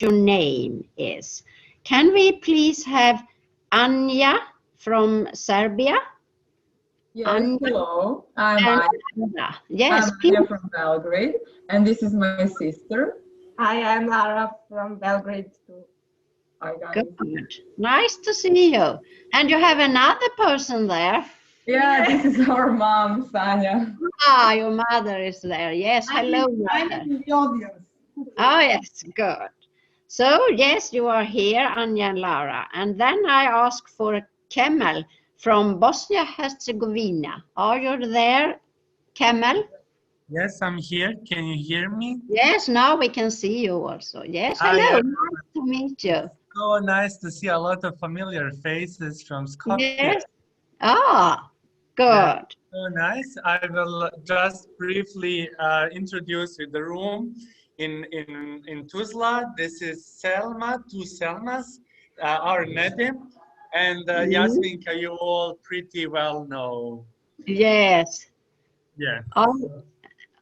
your name is. Can we please have Anja from Serbia? Yes, Anja hello. I'm Anja. Yes, I'm Anja from Belgrade, and this is my sister. Hi, I'm Lara from Belgrade too. Hi, guys. Good. Nice to see you. And you have another person there. Yeah, this is our mom, Sanya. Ah, your mother is there. Yes, hello, I'm mother. in the audience. Oh, yes, good. So, yes, you are here, Anja and Lara. And then I ask for Kemal from Bosnia-Herzegovina. Are you there, Kemal? Yes, I'm here. Can you hear me? Yes, now we can see you also. Yes, Hi, hello. everyone. Nice to meet you. So nice to see a lot of familiar faces from Skopje. Yes. Ah, good. Yeah, so nice. I will just briefly introduce you the room in Tuzla. This is Selma, two Selmas, our Nedim, and Yasminka, you all pretty well know. Yes. Yeah.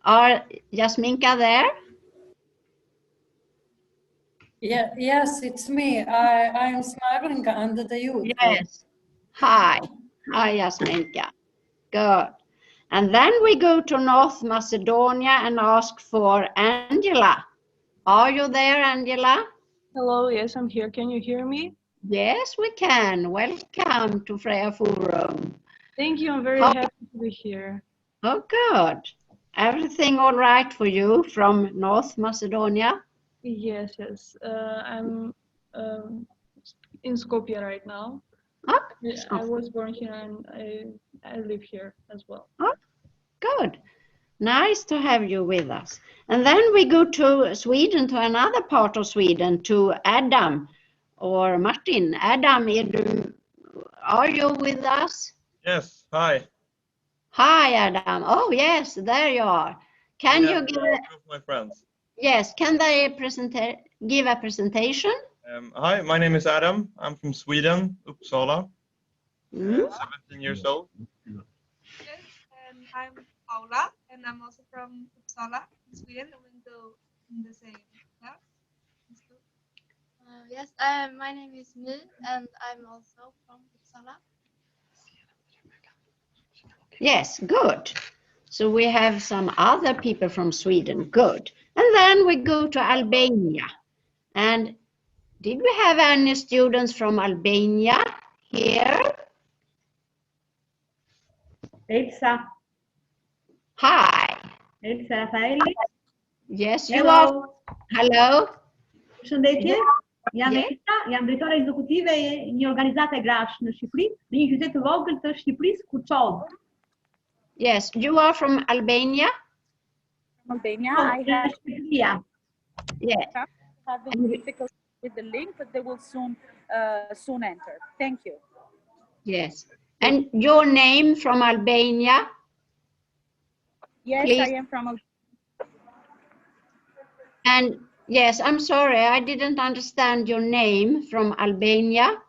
Are Yasminka there? Yeah, yes, it's me. I'm Smarlinka under the youth. Yes. Hi. Hi, Yasminka. Good. And then we go to North Macedonia and ask for Angela. Are you there, Angela? Hello, yes, I'm here. Can you hear me? Yes, we can. Welcome to Freja Forum. Thank you. I'm very happy to be here. Oh, good. Everything all right for you from North Macedonia? Yes, yes. I'm in Skopje right now. Oh, I was born here and I live here as well. oh, good. Nice to have you with us. And then we go to Sweden, to another part of Sweden, to Adam or Martin. Adam, are you with us? Yes, hi. Hi, Adam. Oh, yes, there you are. Can you give my friends. Yes, can they give a presentation? Hi, my name is Adam. I'm from Sweden, Uppsala. 17 years old. Yes, and I'm Paula, and I'm also from Uppsala, Sweden, even though in the same class. Yes, my name is Mi, and I'm also from Uppsala. Yes, good. So we have some other people from Sweden. Good. And then we go to Albania. And did we have any students from Albania here? Elsa. Hi. Elsa Rafaeli. Yes, you are. Hello. Përshëndetje. Jam Elsa, jam drejtore ekzekutive e një organizate grash në Shqipëri, në një qytet të vogël të Shqipërisë, Kuçov. Yes, you are from Albania? From Albania, I have having difficulty with the link, but they will soon enter. Thank you. Yes. And your name from Albania? Yes, please? I am from Albania. And yes, I'm sorry, I didn't understand your name from Albania.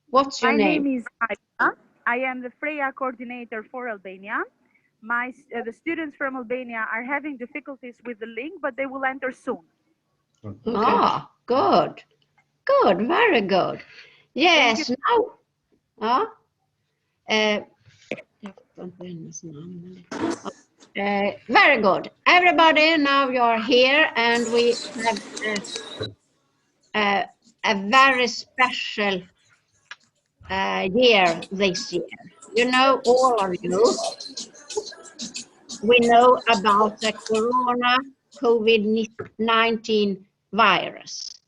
What's your name? My name is Margareta. I am the Freja coordinator for Albania. The students from Albania are having difficulties with the link, but they will enter soon. Okay. Ah, good. Good, very good. Yes, now. Very good. Everybody, now you're here and we have a very special year this year. You know, all of you, we know about the corona COVID-19 virus.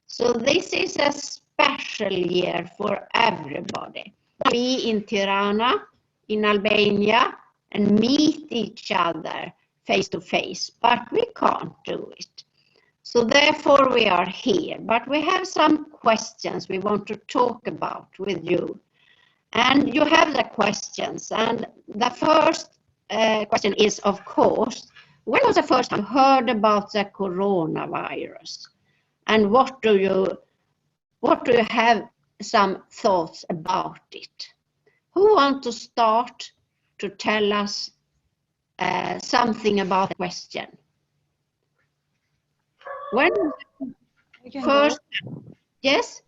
So this is a special year for everybody. Be in Tirana, in Albania, and meet each other face to face, but we can't do it. So therefore we are here, but we have some questions we want to talk about with you. And you have the questions, and the first question is, of course, when was the first time you heard about the coronavirus? And what do you have some thoughts about it? Who wants to start to tell us something about the question? can first, go. yes?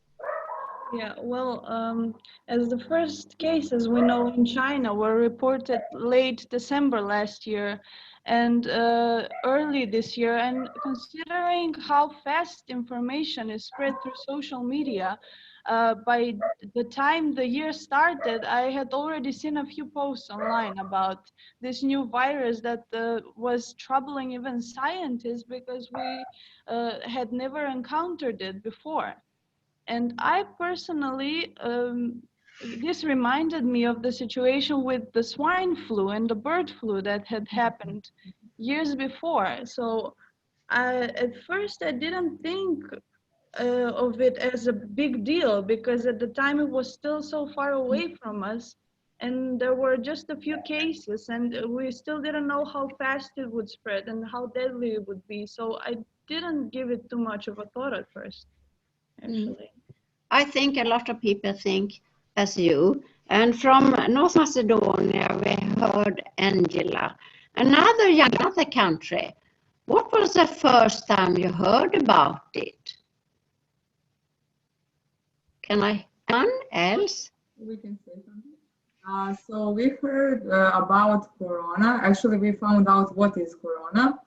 Yeah, well, as the first cases we know in China were reported late December last year and early this year, and considering how fast information is spread through social media, by the time the year started, I had already seen a few posts online about this new virus that was troubling even scientists because we had never encountered it before. And I personally, this reminded me of the situation with the swine flu and the bird flu that had happened years before. So at first I didn't think of it as a big deal because at the time it was still so far away from us and there were just a few cases and we still didn't know how fast it would spread and how deadly it would be. So I didn't give it too much of a thought at first, actually. I think a lot of people think as you. And from North Macedonia, we heard Angela. Another country. What was the first time you heard about it? Can anyone else? We can say something. So we heard about Corona. Actually, we found out what is Corona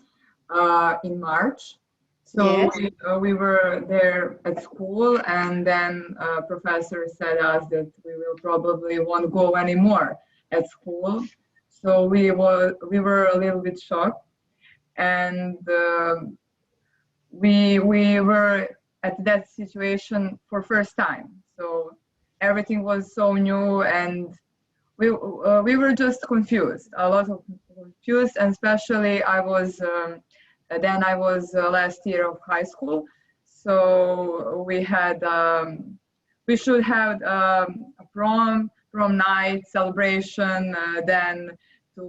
in March. So Yes. we were there at school, and then professor said us that we will probably won't go anymore at school. So we were a little bit shocked, and we were at that situation for first time. So everything was so new, and we were just confused, a lot of confused, and especially I was. Then I was last year of high school, so we had we should have a prom night celebration, then to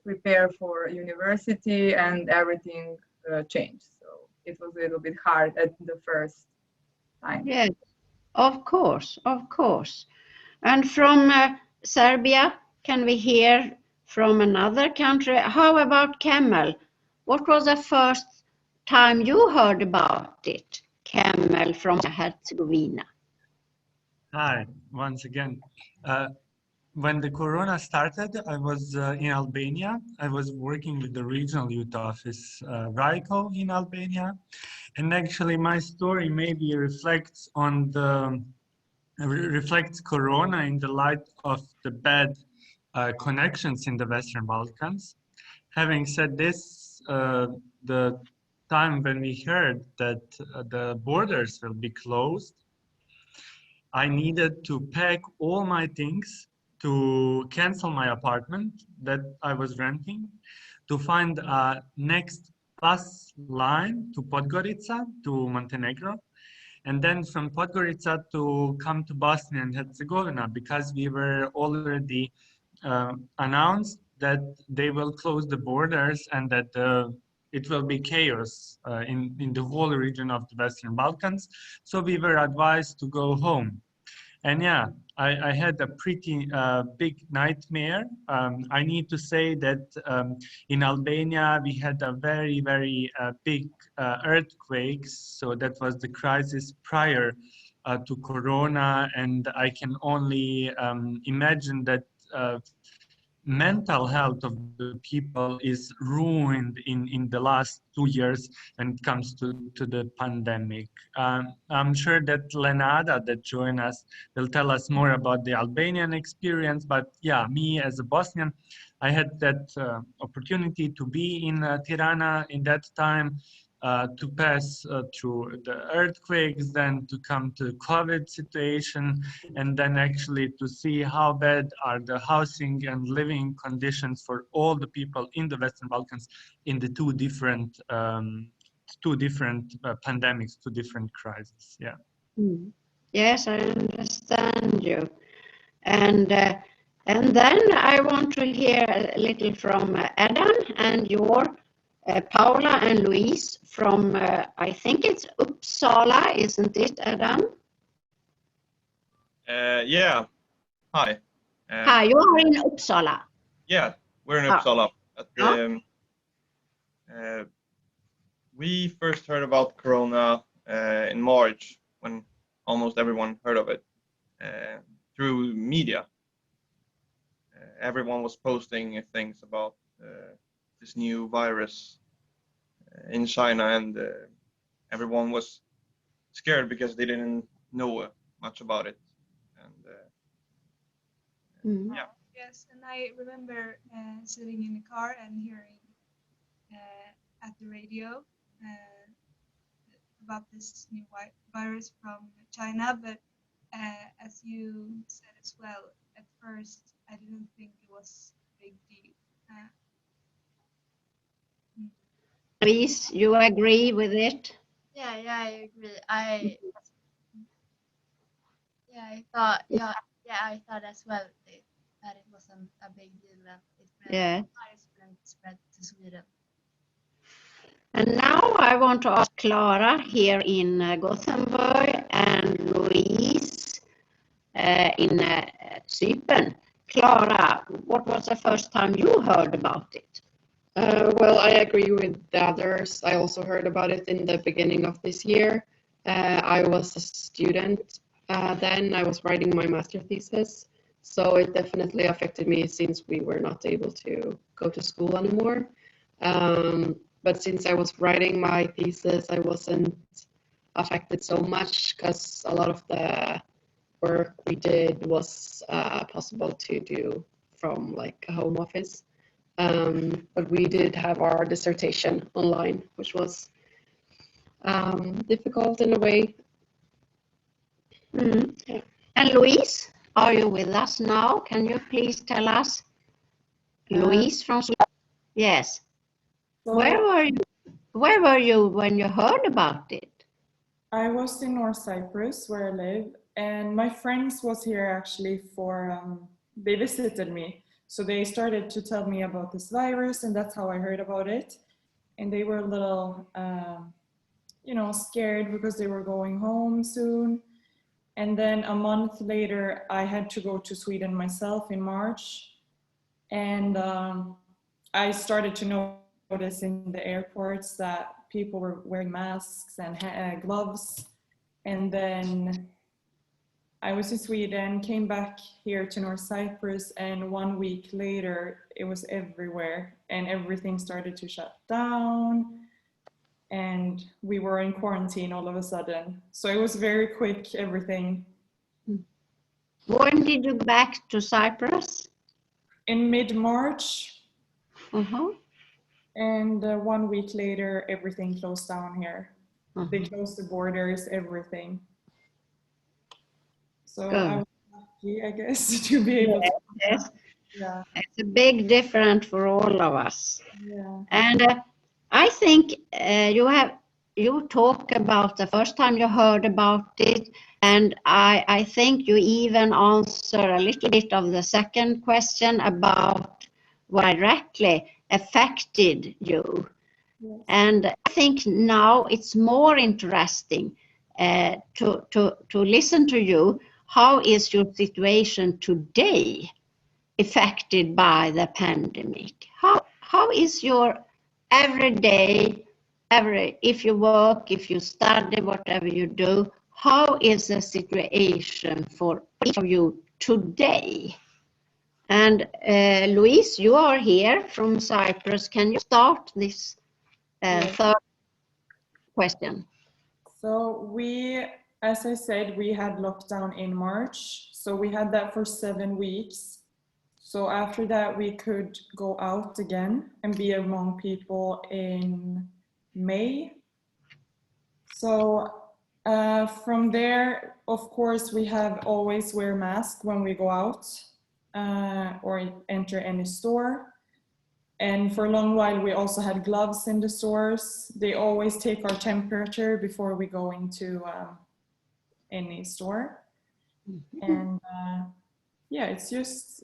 prepare for university, and everything changed. So it was a little bit hard at the first time. Yes, of course, of course. And from Serbia, can we hear from another country? How about camel? What was the first time you heard about it? Camel from Herzegovina. Hi, once again. When the corona started, I was in Albania. I was working with the regional youth office, RICO in Albania. And actually my story maybe reflects on reflects corona in the light of the bad connections in the Western Balkans. Having said this, the time when we heard that the borders will be closed, I needed to pack all my things, to cancel my apartment that I was renting, to find a next bus line to Podgorica, to Montenegro, and then from Podgorica to come to Bosnia and Herzegovina, because we were already announced that they will close the borders and that it will be chaos in the whole region of the Western Balkans. So we were advised to go home. And yeah, I had a pretty big nightmare. I need to say that in Albania, we had a very, very big earthquakes. So that was the crisis prior to Corona. And I can only imagine that mental health of the people is ruined in the last 2 years when it comes to the pandemic. I'm sure that Lenada that joined us will tell us more about the Albanian experience, but yeah, me as a Bosnian, I had that opportunity to be in Tirana in that time, to pass through the earthquakes, then to come to the COVID situation, and then actually to see how bad are the housing and living conditions for all the people in the Western Balkans in the two different pandemics, two different crises. Yeah. Yes, I understand you. And then I want to hear a little from Adam and your Paula and Louise from, I think it's Uppsala, isn't it, Adam? Yeah. Hi. Hi, you are in Uppsala. Yeah, we're in Uppsala. Oh. We first heard about Corona in March, when almost everyone heard of it through media. Everyone was posting things about this new virus in China, and everyone was scared because they didn't know much about it. And yeah. Yes, and I remember sitting in the car and hearing at the radio about this new virus from China, but as you said as well, at first I didn't think it was a big deal. Louise, you agree with it? Yeah, I agree. I thought, I thought as well that it wasn't a big deal and it wouldn't spread to Sweden. And now I want to ask Clara here in Gothenburg and Louise in Cypern. Clara, what was the first time you heard about it? Well, I agree with the others. I also heard about it in the beginning of this year. I was a student then. I was writing my master thesis. So it definitely affected me since we were not able to go to school anymore. But since I was writing my thesis, I wasn't affected so much because a lot of the work we did was possible to do from like a home office. But we did have our dissertation online, which was difficult in a way. Yeah. And Louise, are you with us now? Can you please tell us? Louise from Sweden? Yes. Where were you when you heard about it? I was in North Cyprus, where I live, and my friends was here actually for, they visited me. So they started to tell me about this virus, and that's how I heard about it. And they were a little, scared because they were going home soon. And then a month later, I had to go to Sweden myself in March. And I started to notice in the airports that people were wearing masks and gloves. And then I was in Sweden, came back here to North Cyprus, and 1 week later, it was everywhere and everything started to shut down and we were in quarantine all of a sudden. So it was very quick, everything. When did you go back to Cyprus? In mid-March. Uh-huh. And 1 week later, everything closed down here. Uh-huh. They closed the borders, everything. So Good. I was lucky, I guess, to be able to. Yes. Yeah. It's a big difference for all of us. Yeah. And I think you talk about the first time you heard about it, and I think you even answer a little bit of the second question about what directly affected you. Yes. And I think now it's more interesting to listen to you. How is your situation today affected by the pandemic? How is your everyday, if you work, if you study, whatever you do, how is the situation for each of you today? And Louise, you are here from Cyprus. Can you start this third question? So as I said, we had lockdown in March. So we had that for 7 weeks. So after that, we could go out again and be among people in May. So from there, of course, we have always wear mask when we go out or enter any store. And for a long while, we also had gloves in the stores. They always take our temperature before we go into any store. And yeah, it's just,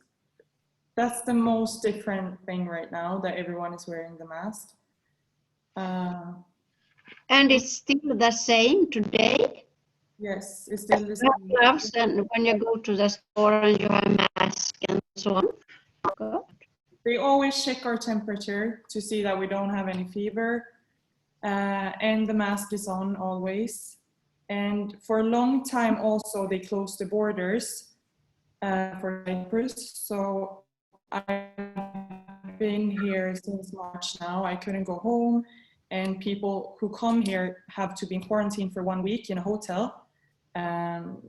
that's the most different thing right now, that everyone is wearing the mask. And it's still the same today? Yes, it's still the same. Gloves, and when you go to the store and you have a mask and so on? Good. They always check our temperature to see that we don't have any fever. and the mask is on always. And for a long time also they closed the borders for Cyprus. So I've been here since March now. I couldn't go home, and people who come here have to be in quarantine for 1 week in a hotel.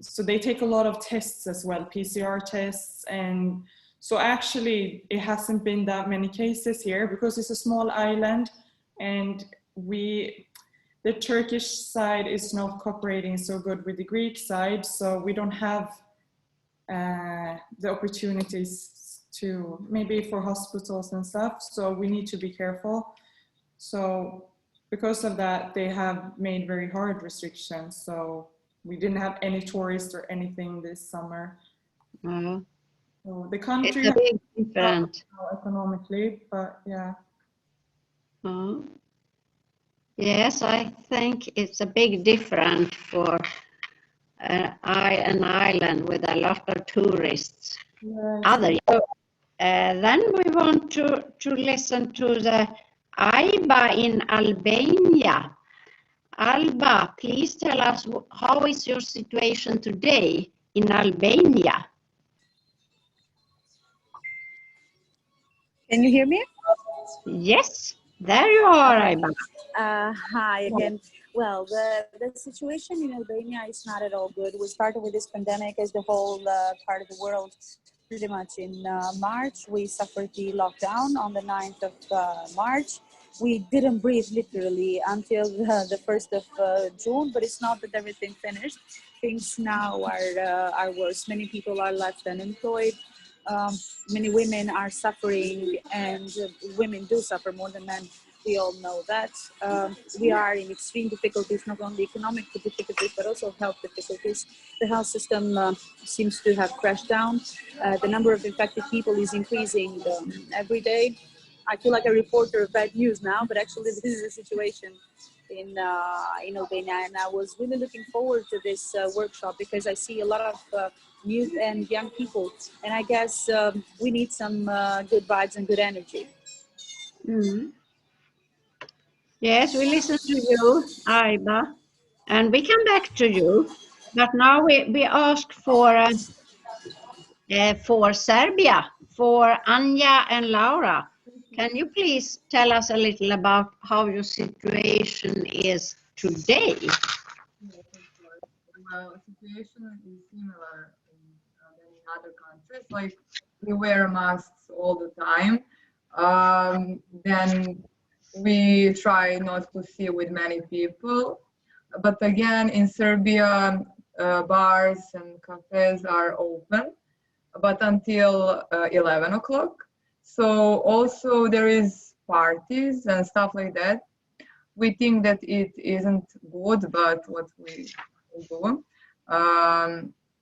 So they take a lot of tests as well, PCR tests. And so actually it hasn't been that many cases here because it's a small island, and the Turkish side is not cooperating so good with the Greek side. So we don't have the opportunities to, maybe for hospitals and stuff. So we need to be careful. So because of that, they have made very hard restrictions. So we didn't have any tourists or anything this summer. So the country it's a big difference economically, but yeah. Yes, I think it's a big difference for an island with a lot of tourists. Yes. Then we want to listen to the Alba in Albania. Alba, please tell us, how is your situation today in Albania? Can you hear me? Yes, there you are, Alba. Hi again. Well, the situation in Albania is not at all good. We started with this pandemic as the whole part of the world pretty much in March. We suffered the lockdown on the 9th of March. We didn't breathe literally until the 1st of June, but it's not that everything finished. Things now are worse. Many people are left unemployed. Many women are suffering, and women do suffer more than men. We all know that. We are in extreme difficulties, not only economic difficulties, but also health difficulties. The health system seems to have crashed down. The number of infected people is increasing every day. I feel like a reporter of bad news now, but actually this is the situation in Albania. And I was really looking forward to this workshop because I see a lot of youth and young people. And I guess we need some good vibes and good energy. Mm. Yes, we listen to you, Aiba, and we come back to you. But now we ask for Serbia, for Anja and Laura. Can you please tell us a little about how your situation is today? Well, situation is similar than in other countries. Like, we wear masks all the time. Then we try not to see with many people. But again, in Serbia, bars and cafes are open, but until 11 o'clock. So also there is parties and stuff like that. We think that it isn't good, but what we do.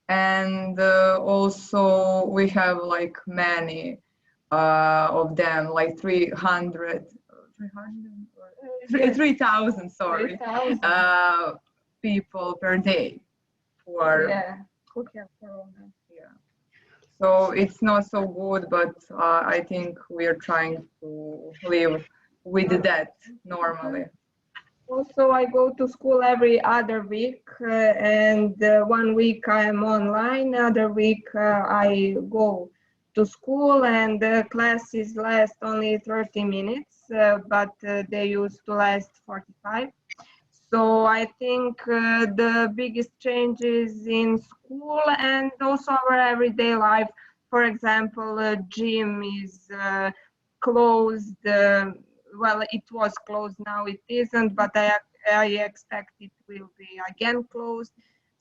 And also we have like many of them, like 3,000, sorry, 3,000 people per day for So it's not so good, but I think we are trying to live with that normally. Also, I go to school every other week, and 1 week I am online, other week I go to school, and the classes last only 30 minutes, but they used to last 45. So I think the biggest changes in school and also our everyday life. For example, gym is closed. Well, it was closed, now it isn't, but I expect it will be again closed.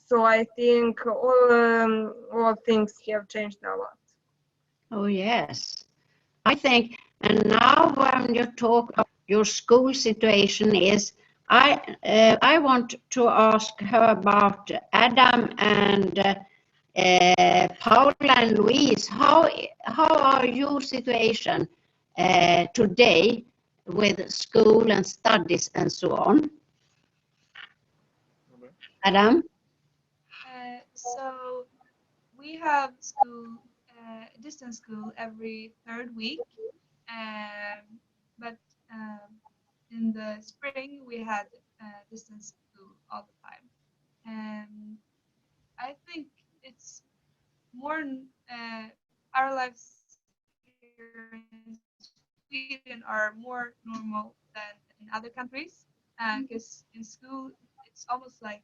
So I think all things have changed a lot. Oh, yes. I think, and now when you talk about your school situation is, I want to ask her about Adam and Paula and Louise. How are your situation today with school and studies and so on? Adam? So we have school, distance school every third week, but in the spring we had distance school all the time, and I think it's more our lives here in Sweden are more normal than in other countries, because in school it's almost like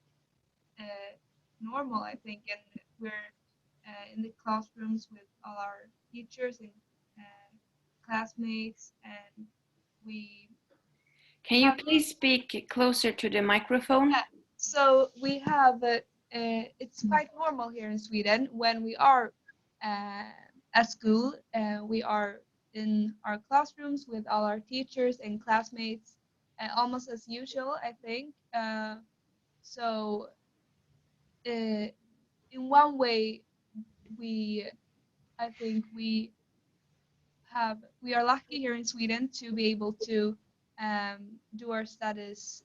normal, I think, and we're in the classrooms with all our teachers and classmates, and we. Can you please speak closer to the microphone? Yeah. So we have it's quite normal here in Sweden when we are at school. We are in our classrooms with all our teachers and classmates, almost as usual, I think. So in one way, I think we are lucky here in Sweden to be able to do our studies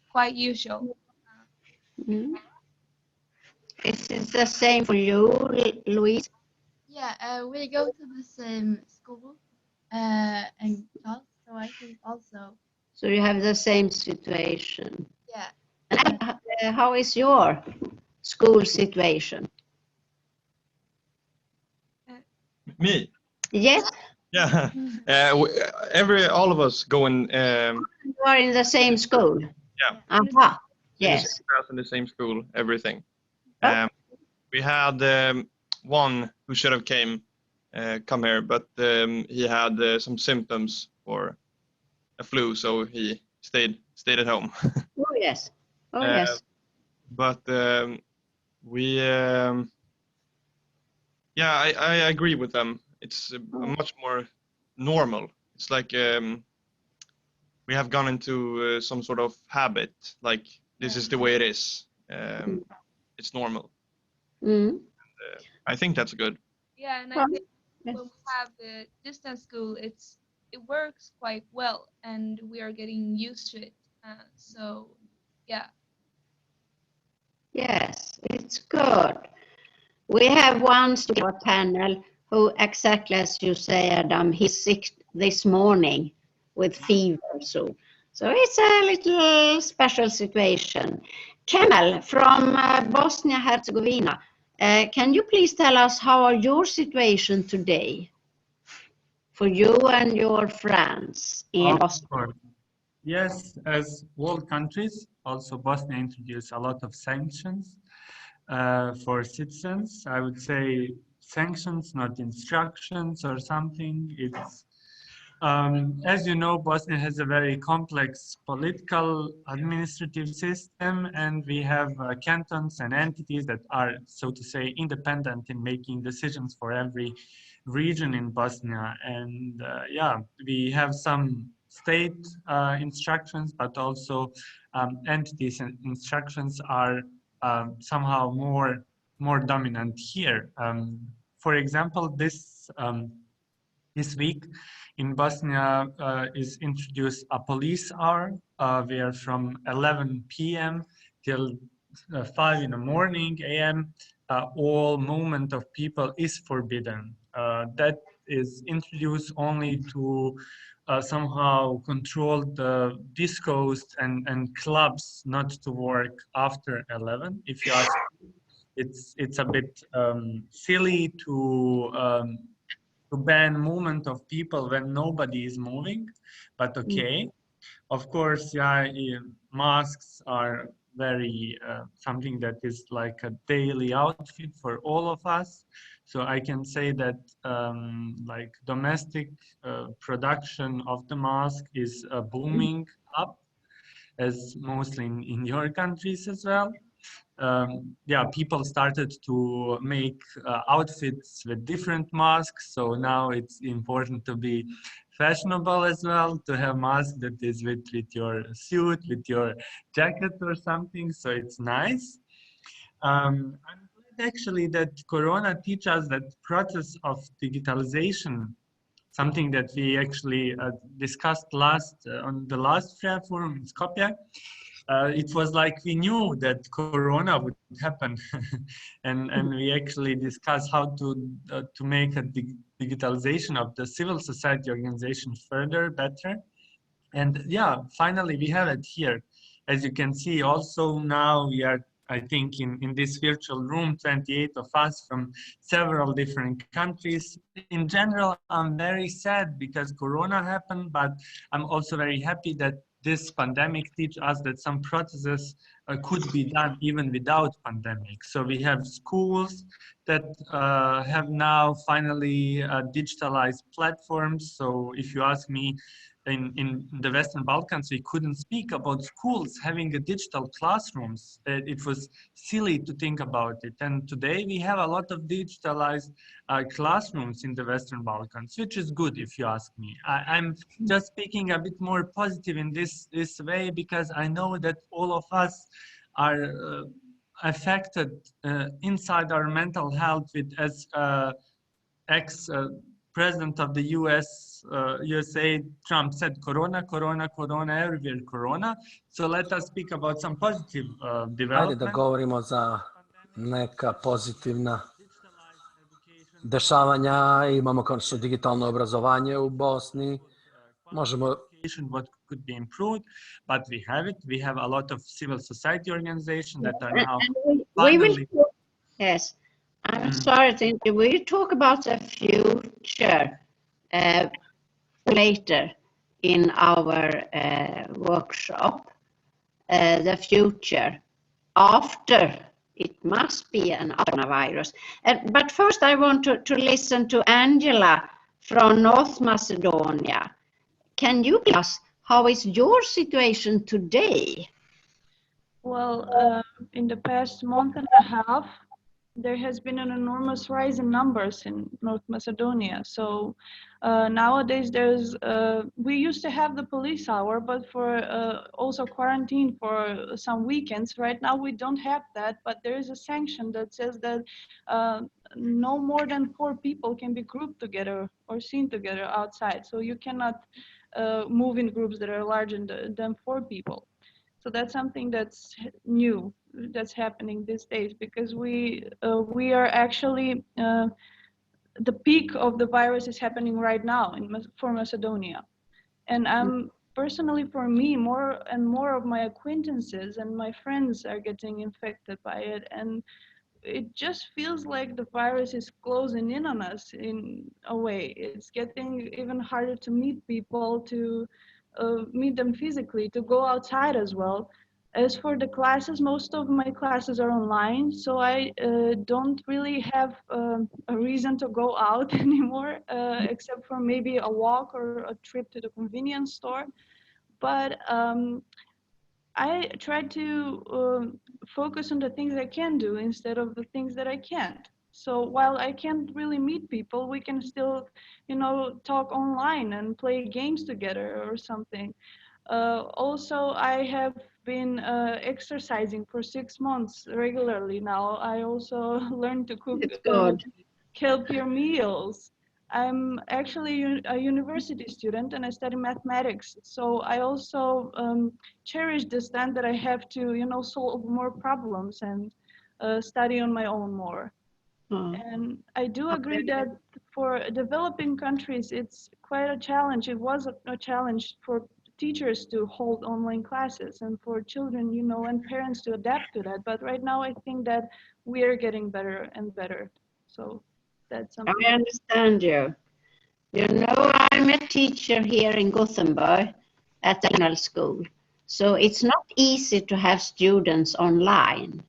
quite usual. Mm. Is it the same for you, Louise? Yeah, we go to the same school and class, so I think also. So you have the same situation. Yeah. And how is your school situation? Me? Yes. Yeah. All of us go in. You are in the same school. Yeah. Aha. In the Yes. same class, in the same school, everything. We had one who should have come here, but he had some symptoms for a flu, so he stayed at home. Oh yes. Oh yes. But we, yeah, I agree with them. It's much more normal. It's like we have gone into some sort of habit, like this is the way it is. It's normal. Mm. I think that's good. Yeah, and I think when we have the distance school, it works quite well, and we are getting used to it. So, yeah. Yes, it's good. We have one student panel who, exactly as you say, Adam, he's sick this morning with fever. So it's a little special situation. Kemal from Bosnia-Herzegovina, can you please tell us how are your situation today for you and your friends in Bosnia? Yes, as world countries, also Bosnia introduced a lot of sanctions for citizens. I would say sanctions, not instructions or something. It's as you know, Bosnia has a very complex political administrative system, and we have cantons and entities that are, so to say, independent in making decisions for every region in Bosnia. And yeah, we have some state instructions, but also entities and instructions are somehow more dominant here. For example, this week in Bosnia is introduced a police hour where from 11 p.m. till 5 in the morning a.m. All movement of people is forbidden. That is introduced only to somehow control the discos and clubs not to work after 11. If you ask, it's a bit silly to ban movement of people when nobody is moving, but okay. Of course, yeah, masks are very something that is like a daily outfit for all of us. So I can say that like domestic production of the mask is booming up, as mostly in your countries as well. Yeah, people started to make outfits with different masks. So now it's important to be fashionable as well, to have mask that is with your suit, with your jacket or something. So it's nice. I'm glad actually that Corona teaches us that process of digitalization, something that we actually discussed on the last Freja Forum in Skopje. It was like we knew that Corona would happen, and we actually discussed how to make a digitalization of the civil society organization further better. And yeah, finally we have it here. As you can see, also now we are, I think, in this virtual room, 28 of us from several different countries. In general, I'm very sad because Corona happened, but I'm also very happy that this pandemic teaches us that some processes could be done even without pandemic. So we have schools that have now finally digitalized platforms. So if you ask me, in the Western Balkans, we couldn't speak about schools having a digital classrooms. It was silly to think about it. And today we have a lot of digitalized classrooms in the Western Balkans, which is good if you ask me. I'm just speaking a bit more positive in this way because I know that all of us are affected inside our mental health with as ex-president of the USA, Trump said, Corona, Corona, Corona, everywhere Corona. So let us speak about some positive Ajde da development. govorimo za neka pozitivna dešavanja. Imamo kao što digitalno obrazovanje u Bosni. Možemo what could be improved, but we have it. We have a lot of civil society organizations that are now finally. Yes, I'm sorry to interrupt. We'll talk about the future later in our workshop. The future after it must be an coronavirus. But first I want to listen to Angela from North Macedonia. Can you tell us how is your situation today? Well, in the past month and a half, there has been an enormous rise in numbers in North Macedonia. So nowadays we used to have the police hour, but for also quarantine for some weekends. Right now we don't have that, but there is a sanction that says that no more than 4 people can be grouped together or seen together outside. So you cannot move in groups that are larger than 4 people. So that's something that's new, that's happening these days, because we are actually, the peak of the virus is happening right now for Macedonia. And personally, for me, more and more of my acquaintances and my friends are getting infected by it. And it just feels like the virus is closing in on us in a way. It's getting even harder to meet people, to meet them physically, to go outside as well. As for the classes, most of my classes are online, so I don't really have a reason to go out anymore, except for maybe a walk or a trip to the convenience store. But I try to focus on the things I can do instead of the things that I can't. So while I can't really meet people, we can still, talk online and play games together or something. Also, I have been exercising for 6 months regularly now. I also learned to cook healthier meals. I'm actually a university student and I study mathematics. So I also cherish this time that I have to, solve more problems and study on my own more. And I do agree that for developing countries, it's quite a challenge. It was a challenge for teachers to hold online classes and for children, and parents to adapt to that. But right now, I think that we are getting better and better. So that's something. I understand you. I'm a teacher here in Gothenburg at the national school. So it's not easy to have students online.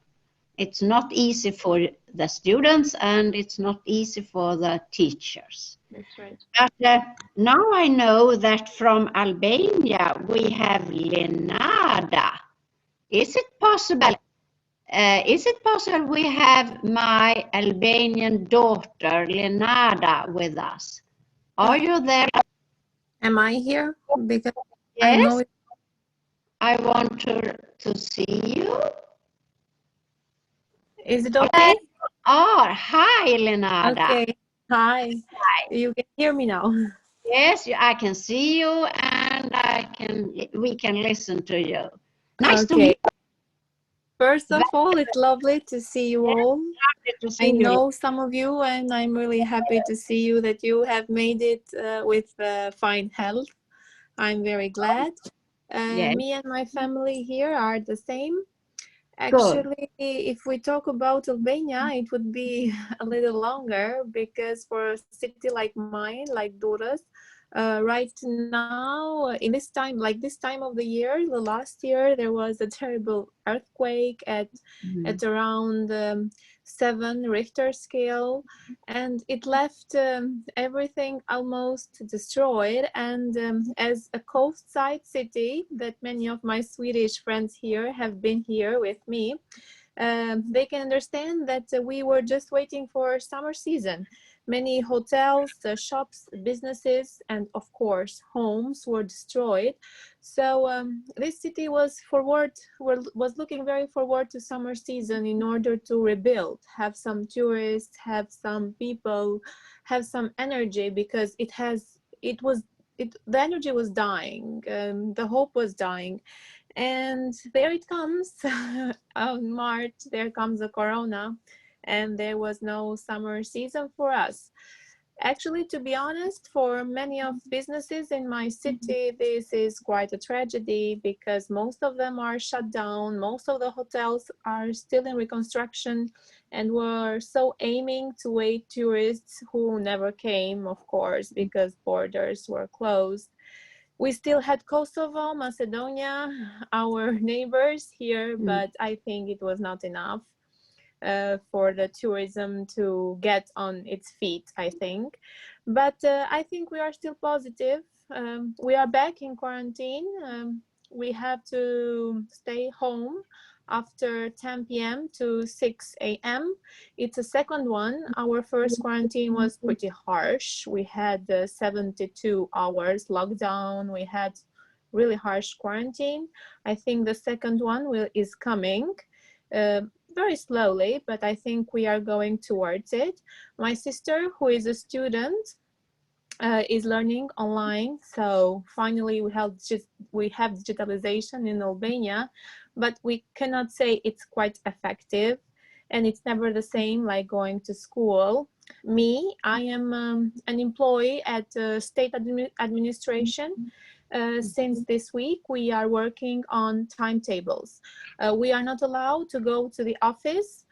It's not easy for the students and it's not easy for the teachers. That's right. But now I know that from Albania we have Lenada. Is it possible? We have my Albanian daughter Lenada with us? Are you there? Am I here? Because yes, I know it. I want to see you. Is it okay? Oh, hi, Lenada. Okay. Hi. You can hear me now. Yes, I can see you and we can listen to you. Nice to meet you. First of all, it's lovely to see you all. I know some of you and I'm really happy to see you that you have made it with fine health. I'm very glad. Yes. Me and my family here are the same. Good. Actually, if we talk about Albania, it would be a little longer because for a city like mine, like Durrës, right now, in this time, like this time of the year, the last year, there was a terrible earthquake at around 7 Richter scale, and it left everything almost destroyed. And as a coastside city that many of my Swedish friends here have been here with me, they can understand that we were just waiting for summer season. Many hotels, shops, businesses, and of course homes were destroyed. So this city was looking very forward to summer season in order to rebuild, have some tourists, have some people, have some energy, because the energy was dying, the hope was dying. And there it comes. On March, there comes the corona, and there was no summer season for us. Actually, to be honest, for many of businesses in my city, this is quite a tragedy because most of them are shut down. Most of the hotels are still in reconstruction, and we're so aiming to wait tourists who never came, of course, because borders were closed. We still had Kosovo, Macedonia, our neighbors here, but I think it was not enough for the tourism to get on its feet, I think. But I think we are still positive. We are back in quarantine. We have to stay home after 10 p.m. to 6 a.m. It's a second one. Our first quarantine was pretty harsh. We had 72 hours lockdown. We had really harsh quarantine. I think the second one is coming very slowly, but I think we are going towards it. My sister, who is a student, is learning online. So finally we have digitalization in Albania, but we cannot say it's quite effective, and it's never the same like going to school. Me, I am an employee at state administration. Since this week, we are working on timetables. We are not allowed to go to the office.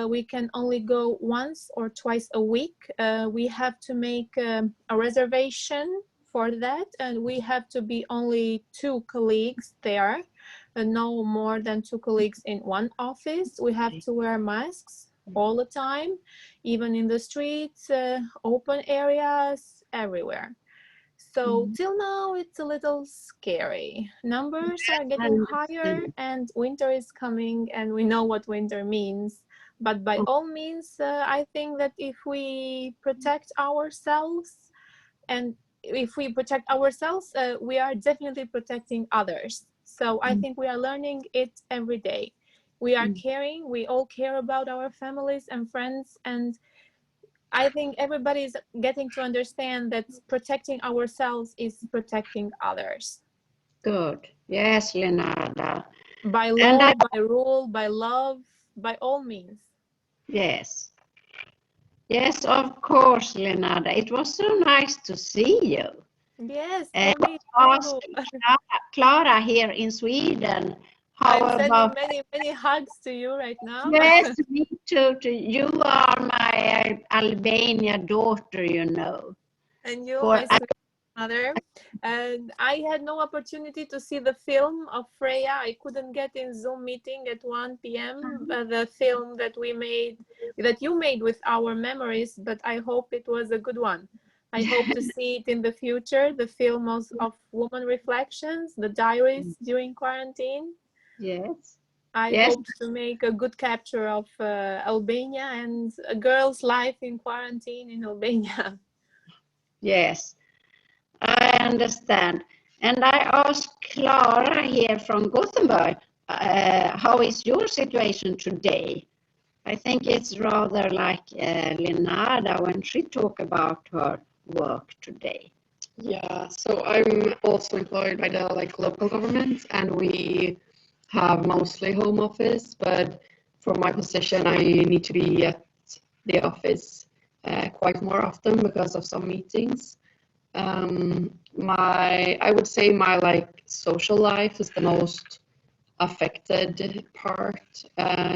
We can only go once or twice a week. We have to make a reservation for that, and we have to be only 2 colleagues there, no more than 2 colleagues in one office. We have to wear masks all the time, even in the streets, open areas, everywhere. So till now, it's a little scary. Numbers are getting higher and winter is coming, and we know what winter means. But by all means, I think that if we protect ourselves, and if we protect ourselves, we are definitely protecting others. So I think we are learning it every day. We are caring, we all care about our families and friends, and I think everybody is getting to understand that protecting ourselves is protecting others. Good. Yes, Leonardo. By law, by rule, by love, by all means. Yes. Yes, of course, Leonardo. It was so nice to see you. Yes, for me too. too. Clara here in Sweden. How I'm about sending many hugs to you right now. Yes, me too. You are my Albania daughter, you know. And you, my sweet mother. And I had no opportunity to see the film of Freja. I couldn't get in Zoom meeting at 1 p.m. The film that we made, that you made with our memories, but I hope it was a good one. I hope to see it in the future, the film of woman reflections, the diaries during quarantine. Yes. I hope to make a good capture of Albania and a girl's life in quarantine in Albania. Yes, I understand. And I asked Clara here from Gothenburg, how is your situation today? I think it's rather like Leonardo when she talked about her work today. Yeah, so I'm also employed by the local government, and we have mostly home office, but for my position I need to be at the office quite more often because of some meetings. I would say my like social life is the most affected part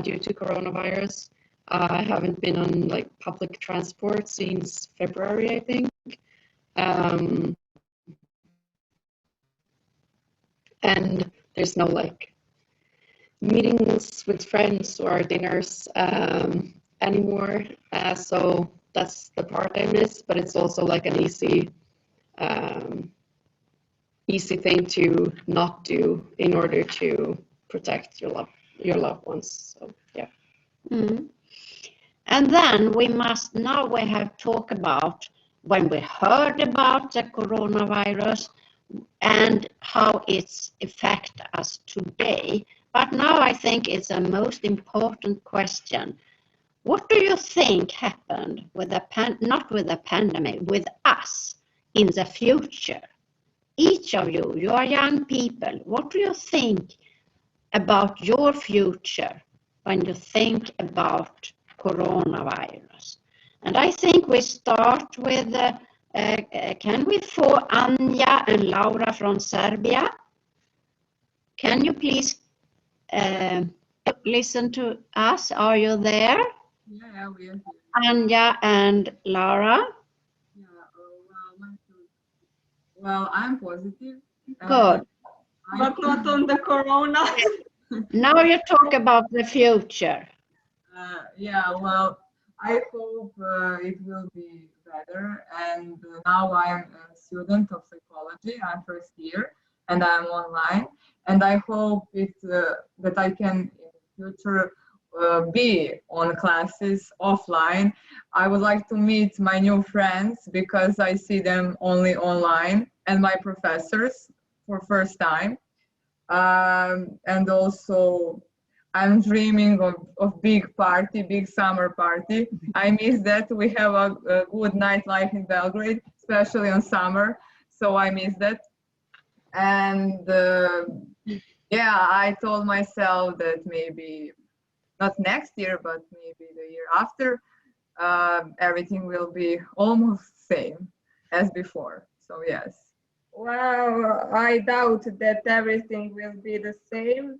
due to coronavirus. I haven't been on like public transport since February, I think. And there's no like meetings with friends or dinners anymore. So that's the part I miss, but it's also like an easy thing to not do in order to protect your loved ones. So yeah. Mm. And then we have talked about when we heard about the coronavirus and how it's affect us today. But now I think it's a most important question. What do you think happened with not with the pandemic, with us in the future? Each of you are young people. What do you think about your future when you think about coronavirus? And I think we start with, can we få Anja and Laura from Serbia? Can you please listen to us? Are you there? Yeah, we are here. Anja and Laura? Yeah, well, I'm positive. Good. But not on the corona. Now you talk about the future. Yeah, well, I hope it will be better. And now I'm a student of psychology. I'm first year, and I'm online. And I hope that I can in the future be on classes offline. I would like to meet my new friends because I see them only online, and my professors for first time. And also I'm dreaming of big party, big summer party. I miss that. We have a good nightlife in Belgrade, especially on summer. So I miss that. And yeah, I told myself that maybe not next year, but maybe the year after, everything will be almost same as before. So yes. Well, I doubt that everything will be the same,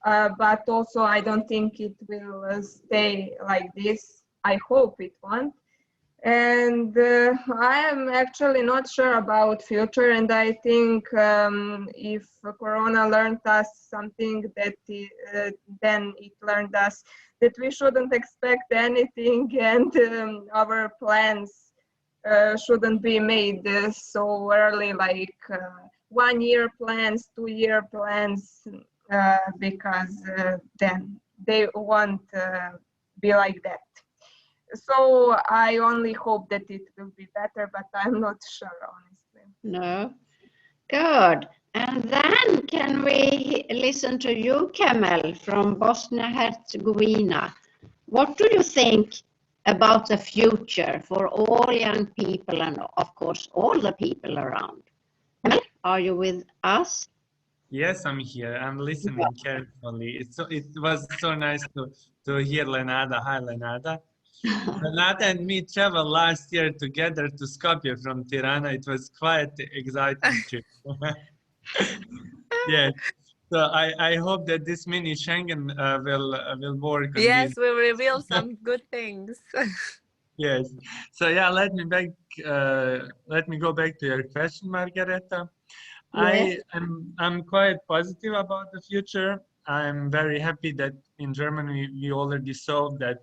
but also I don't think it will stay like this. I hope it won't. And I am actually not sure about future, and I think if Corona learned us something, that then it learned us that we shouldn't expect anything, and our plans shouldn't be made so early, like 1 year plans, 2 year plans, because then they won't be like that. So I only hope that it will be better, but I'm not sure, honestly. No. Good. And then can we listen to you, Kemal, from Bosnia-Herzegovina? What do you think about the future for all young people and, of course, all the people around? Kemal, are you with us? Yes, I'm here. I'm listening carefully. It was so nice to hear Lenada. Hi, Lenada. Lenada and me traveled last year together to Skopje from Tirana. It was quite exciting trip. Yes. So I hope that this mini Schengen will work on Yes, this. we'll reveal some good things. Yes. So yeah, let me go back to your question, Margareta. Yes. I'm quite positive about the future. I'm very happy that in Germany we already saw that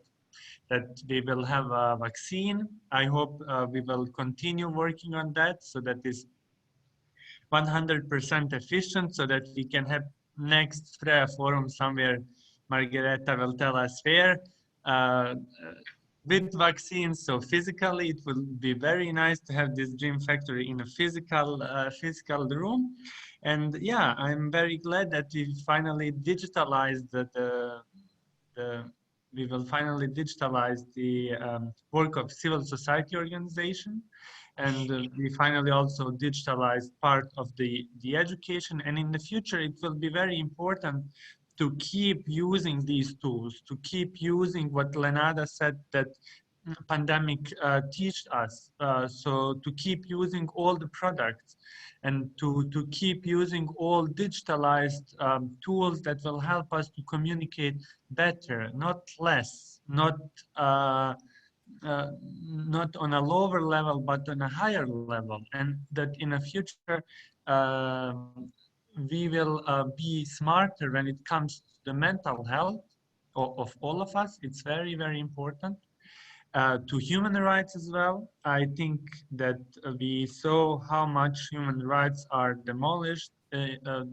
we will have a vaccine. I hope we will continue working on that so that is 100% efficient, so that we can have next Freja Forum somewhere. Margareta will tell us where. With vaccines, so physically, it will be very nice to have this dream factory in a physical room. And yeah, I'm very glad that we finally digitalized we will finally digitalize the work of civil society organization. And we finally also digitalized part of the education. And in the future, it will be very important to keep using these tools, to keep using what Lenada said, that pandemic teach us. So to keep using all the products and to keep using all digitalized tools that will help us to communicate better, not less, not on a lower level, but on a higher level, and that in the future we will be smarter when it comes to the mental health of all of us. It's very, very important. To human rights as well. I think that we saw how much human rights are demolished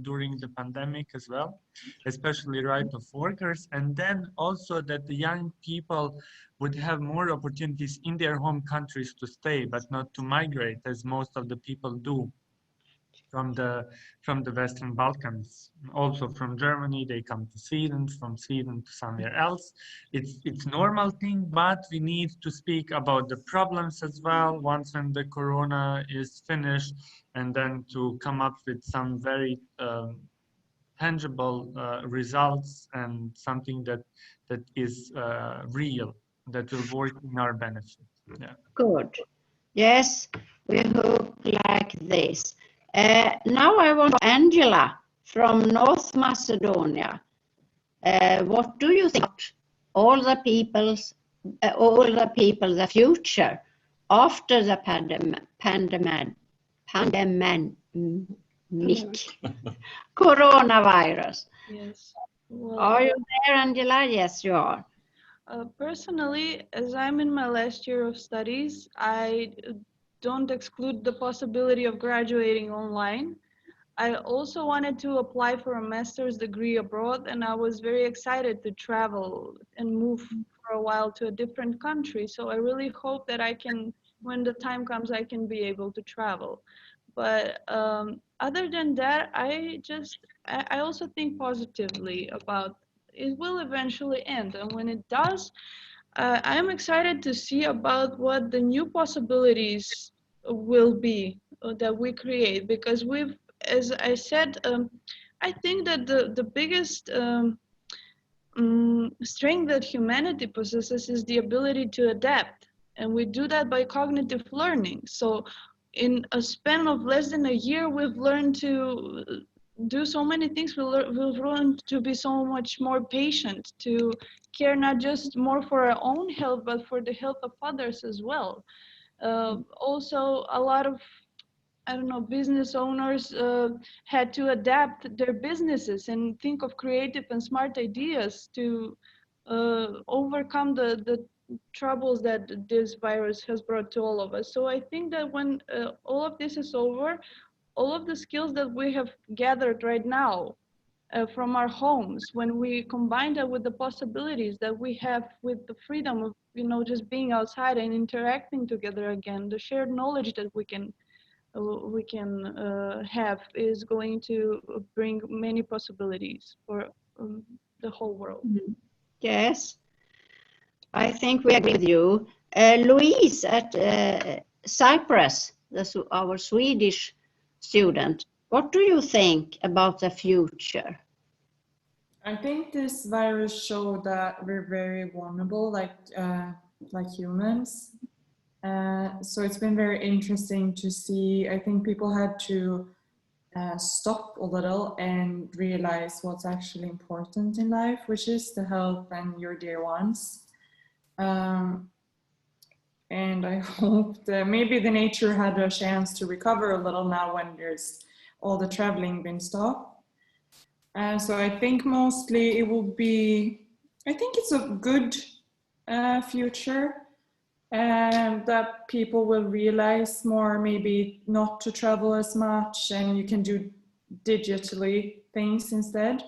during the pandemic as well, especially right of workers, and then also that the young people would have more opportunities in their home countries to stay, but not to migrate as most of the people do from the Western Balkans. Also from Germany, they come to Sweden, from Sweden to somewhere else. It's normal thing, but we need to speak about the problems as well once when the corona is finished, and then to come up with some very tangible results and something that is real, that will work in our benefit. Yeah. Good. Yes, we hope like this. Now I want Angela from North Macedonia. What do you think all the people, the future after the pandemic, coronavirus? Yes. Well, Are you there, Angela? Yes, you are. Personally, as I'm in my last year of studies, I don't exclude the possibility of graduating online. I also wanted to apply for a master's degree abroad, and I was very excited to travel and move for a while to a different country. So I really hope that I can, when the time comes, I can be able to travel. But other than that, I also think positively about it will eventually end. And when it does, I'm excited to see about what the new possibilities will be that we create, because as I said, I think that the biggest strength that humanity possesses is the ability to adapt. And we do that by cognitive learning. So in a span of less than a year, we've learned to do so many things. We've learned to be so much more patient, to care not just more for our own health, but for the health of others as well. Also, a lot of, I don't know, business owners had to adapt their businesses and think of creative and smart ideas to overcome the troubles that this virus has brought to all of us. So I think that when all of this is over, all of the skills that we have gathered right now from our homes, when we combine that with the possibilities that we have with the freedom of, just being outside and interacting together again, the shared knowledge that we can have is going to bring many possibilities for the whole world. Yes, I think we agree with you. Louise at Cyprus, our Swedish student, what do you think about the future? I think this virus showed that we're very vulnerable, like humans. So it's been very interesting to see. I think people had to stop a little and realize what's actually important in life, which is the health and your dear ones. And I hope that maybe the nature had a chance to recover a little now when there's all the traveling been stopped. So I think mostly it will be, I think it's a good future. And that people will realize more, maybe not to travel as much, and you can do digitally things instead.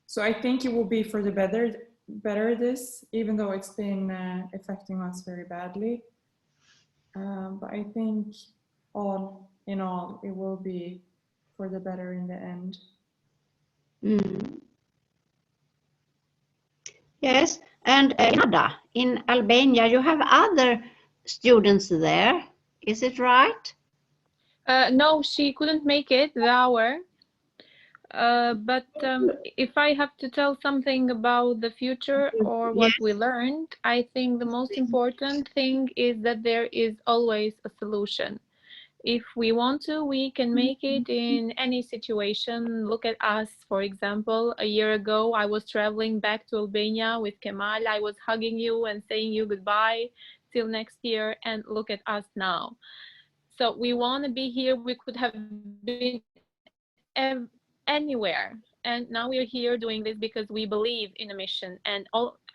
So I think it will be for the better this, even though it's been affecting us very badly. But I think all in all, it will be for the better in the end. Yes, and Nada, in Albania, you have other students there, is it right? No, she couldn't make it, the hour. But if I have to tell something about the future or what we learned, I think the most important thing is that there is always a solution. If we want to, we can make it in any situation. Look at us, for example. A year ago, I was traveling back to Albania with Kemal. I was hugging you and saying you goodbye till next year, and look at us now. So we want to be here. We could have been anywhere. And now we are here doing this because we believe in a mission. And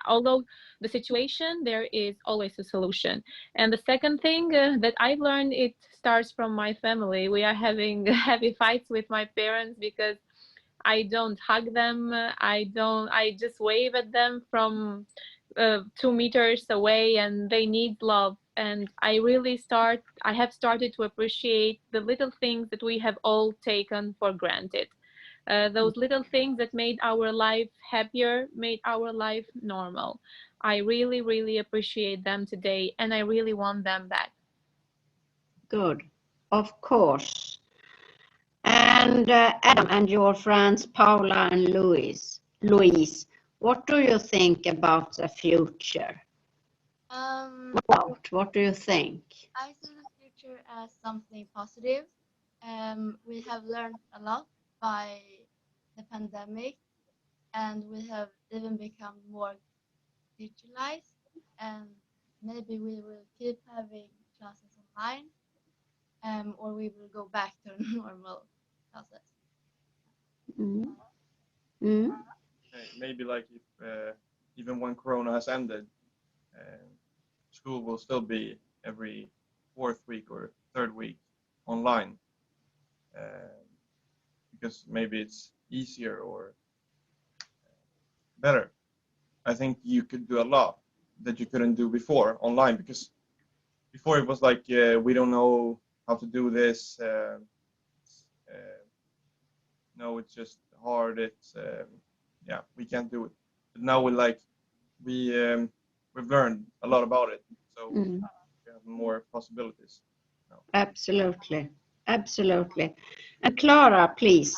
although the situation, there is always a solution. And the second thing that I've learned, it starts from my family. We are having heavy fights with my parents because I don't hug them. I just wave at them from 2 meters away, and they need love. And I have started to appreciate the little things that we have all taken for granted. Those little things that made our life happier, made our life normal. I really, really appreciate them today, and I really want them back. Good, of course. And Adam and your friends Paula and Louise, what do you think about the future? What do you think? I see the future as something positive. We have learned a lot by the pandemic, and we have even become more digitalized, and maybe we will keep having classes online, or we will go back to normal classes. Maybe like if even when Corona has ended, school will still be every 4th week or 3rd week online, because maybe it's easier or better. I think you could do a lot that you couldn't do before online, because before it was like we don't know how to do this. No, it's just hard. It's yeah, we can't do it. But now we've learned a lot about it, so we have more possibilities now. Absolutely, absolutely. And Clara, please,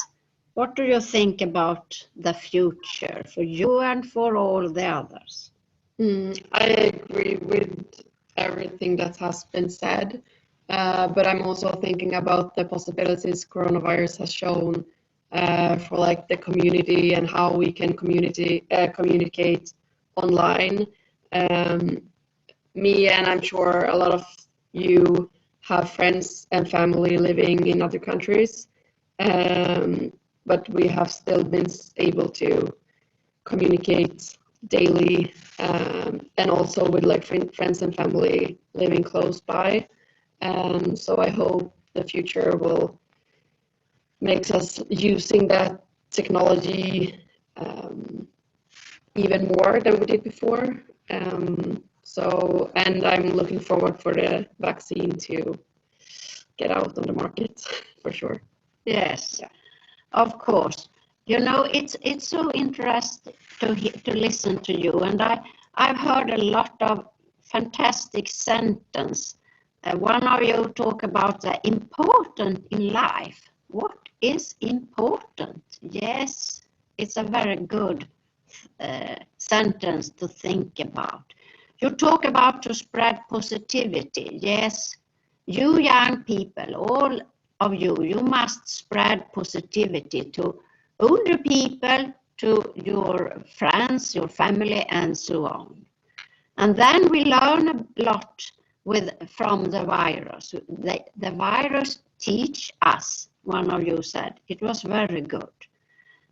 what do you think about the future for you and for all the others? I agree with everything that has been said, but I'm also thinking about the possibilities coronavirus has shown for like the community and how we can communicate online. Me and I'm sure a lot of you have friends and family living in other countries, but we have still been able to communicate daily, and also with like friends and family living close by. So I hope the future will make us using that technology even more than we did before. And I'm looking forward for the vaccine to get out on the market for sure. Yes, of course. You know, it's so interesting to listen to you, and I've heard a lot of fantastic sentence. One of you talk about the important in life. What is important? Yes, it's a very good sentence to think about. You talk about to spread positivity. Yes, you young people, all of you must spread positivity to older people, to your friends, your family, and so on. And then we learn a lot from the virus. The virus teach us, one of you said. It was very good.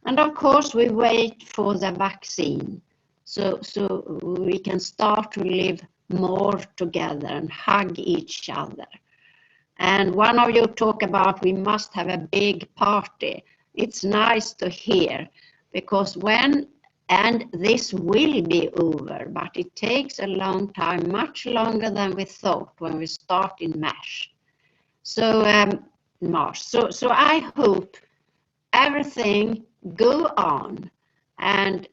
And of course, we wait for the vaccine so we can start to live more together and hug each other. And one of you talk about we must have a big party. It's nice to hear, because and this will be over, but it takes a long time, much longer than we thought when we start in March. So I hope everything go on and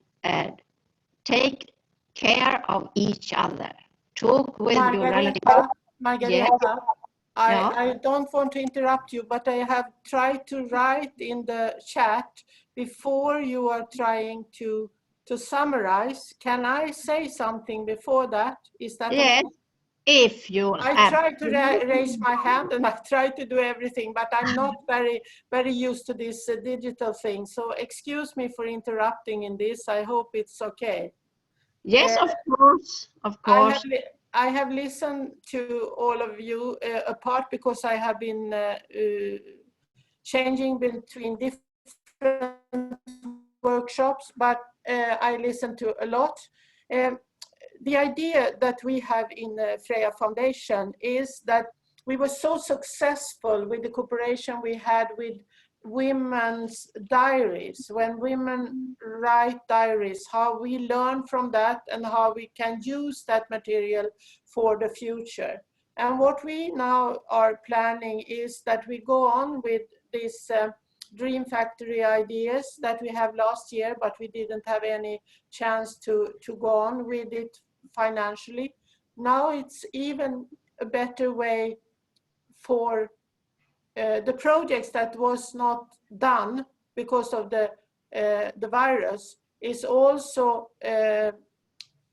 take care of each other. Talk with your relatives. Margareta, Yeah. I don't want to interrupt you, but I have tried to write in the chat before you are trying to summarize, can I say something before that? Is that yes, okay? if you I try to raise my hand and I try to do everything, but I'm not very used to this digital thing. So excuse me for interrupting in this. I hope it's okay. Yes, of course, of course. I have listened to all of you apart because I have been changing between different workshops, but I listen to a lot. The idea that we have in the Freja Foundation is that we were so successful with the cooperation we had with women's diaries, when women write diaries, how we learn from that and how we can use that material for the future. And what we now are planning is that we go on with this Dream Factory ideas that we have last year, but we didn't have any chance to go on with it financially. Now it's even a better way for the projects that was not done because of the virus is also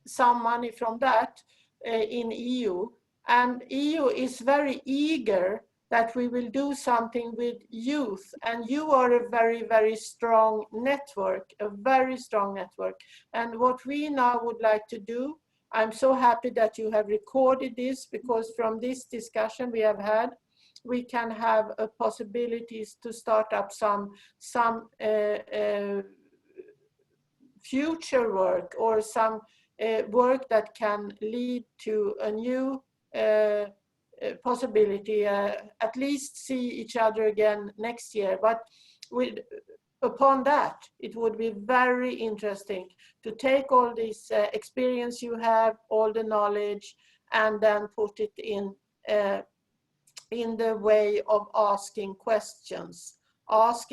some money from that in EU. And EU is very eager that we will do something with youth. And you are a very, very strong network, a very strong network. And what we now would like to do, I'm so happy that you have recorded this, because from this discussion we have had, we can have possibilities to start up some future work or some work that can lead to a new possibility, at least see each other again next year. But upon that, it would be very interesting to take all this experience you have, all the knowledge, and then put it in the way of asking questions about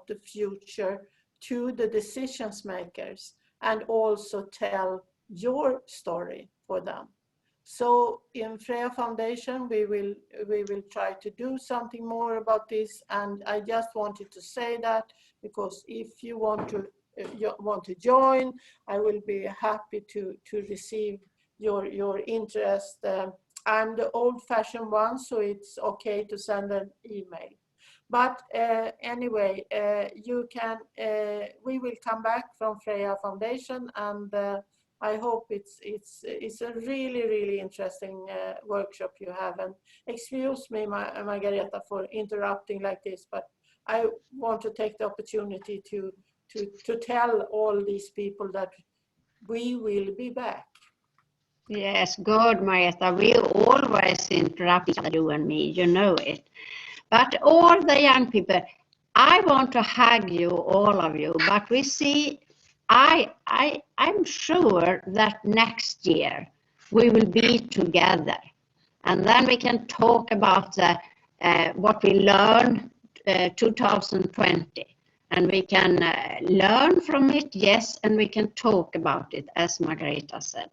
the future to the decisions makers, and also tell your story for them. So in Freja Foundation, we will try to do something more about this. And I just wanted to say that, because if you want to join, I will be happy to receive your interest. I'm the old-fashioned one, so it's okay to send an email. But anyway, you can. We will come back from Freja Foundation, and I hope it's a really interesting workshop you have. And excuse me, Margareta, for interrupting like this, but I want to take the opportunity to tell all these people that we will be back. Yes, good, Margareta. We always interrupt each other, you and me, you know it. But all the young people, I want to hug you, all of you, but we see, I'm sure that next year we will be together, and then we can talk about what we learned 2020, and we can learn from it, yes, and we can talk about it, as Margareta said.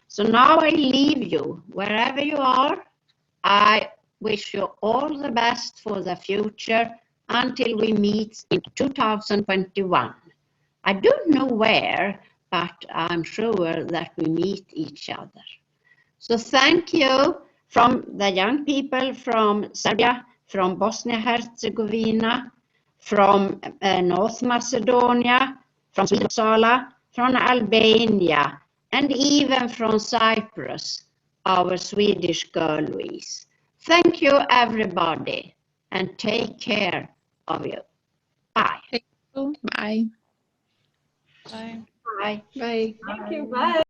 So now I leave you, wherever you are. I wish you all the best for the future until we meet in 2021. I don't know where, but I'm sure that we meet each other. So thank you from the young people from Serbia, from Bosnia-Herzegovina, from North Macedonia, from Sweden, from Albania, and even from Cyprus, our Swedish girl Louise. Thank you, everybody, and take care of you. Bye. Thank you. Bye. Bye. Bye. Bye. Thank you. Bye.